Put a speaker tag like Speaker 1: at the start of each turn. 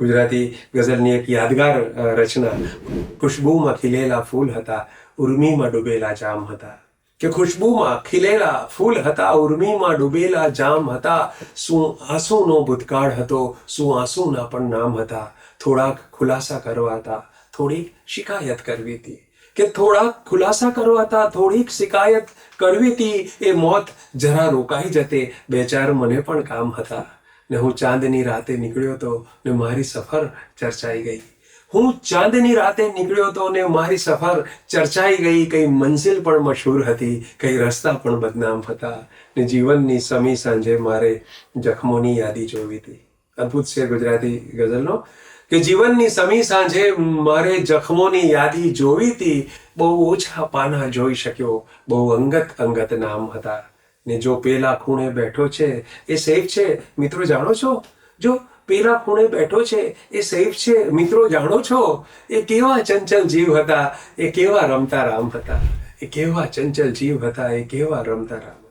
Speaker 1: ગુજરાતી ગઝલની એક યાદગાર રચના, ખુશ્બુમાં ખીલેલા ફૂલ હતા, ઉર્મીમાં ડૂબેલા જામ હતા. કે ખુશ્બુમાં ખીલેલા ફૂલ હતા, ઉર્મીમાં ડૂબેલા જામ હતા. શું આંસુનો ભૂતકાળ હતો, શું આંસુના પણ નામ હતા. થોડાક ખુલાસા કરવા હતા, થોડીક શિકાયત કરવી હતી. કે થોડાક ખુલાસા કરવા હતા, થોડીક શિકાયત કરવી હતી. એ મોત જરા રોકાઈ જતે, બે ચાર મને પણ કામ હતા. ને હું ચાંદની રાતે નીકળ્યો તો ને મારી સફર ચર્ચાઈ ગઈ. હું ચાંદની રાતે નીકળ્યો તો ને મારી સફર ચર્ચાઈ ગઈ. કઈ મંઝિલ પણ મશહૂર હતી, કઈ રસ્તા પણ બદનામ હતા. ને જીવનની સમી સાંજે મારે જખમોની યાદી જોવી હતી. અદ્ભુત છે ગુજરાતી ગઝલનો કે જીવનની સમી સાંજે મારે જખમોની યાદી જોવી હતી. બહુ ઓછા પાના જોઈ શક્યો, બહુ અંગત અંગત નામ હતા. ને જો પેલા ખૂણે બેઠો છે એ સેફ છે, મિત્રો જાણો છો? જો પેલા ખૂણે બેઠો છે એ સેફ છે, મિત્રો જાણો છો? એ કેવા ચંચલ જીવ હતા, એ કેવા રમતા રામ હતા. એ કેવા ચંચલ જીવ હતા, એ કેવા રમતા રામ.